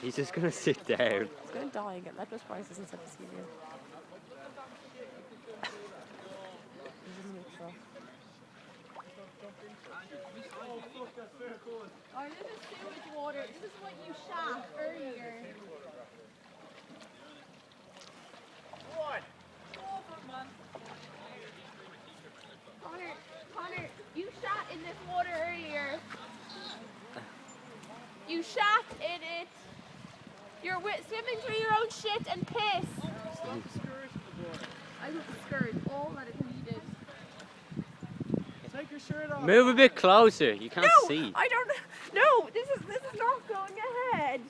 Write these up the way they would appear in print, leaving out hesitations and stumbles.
He's just gonna sit down. He's gonna die and get leptospirosis instead of cereal. Oh, this is sewage water. This is what you shot earlier. What? Connor, you shot in this water earlier. You shot in it. You're swimming through your own shit and piss. I took the skirt, all that it needed. Take your shirt off. Move a bit closer. You can't see. I don't. No, this is not going ahead.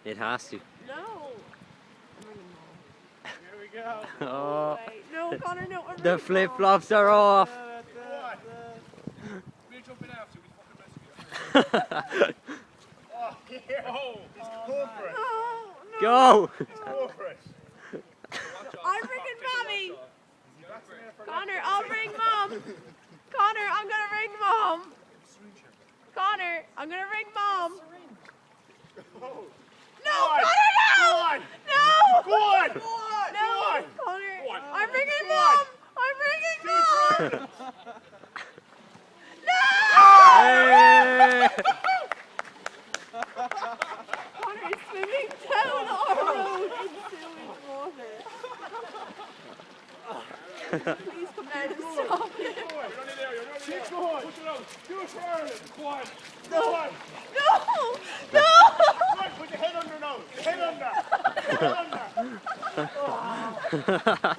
It has to. No. Here we go. Oh, No, Connor, no. the flip flops are off. We're jumping after. We fucking rescue. Oh, here. Oh, he's going for it. No. Go. He's going for it. I'm bringing mommy. Connor, I'll bring mom. Connor, I'm gonna ring mom. Connor, I'm gonna ring mom. No, Connor, no! No! Go on! No, Connor, Go on. I'm ringing Go on. mom. I'm ringing mom. No! Hey. Connor is swimming down our road in sewage water. Please come down and stop it. Keep going. Push it out. Do it for Ireland. Go on. Go on. No! No! Come on, put your head under now. Head under. Head under.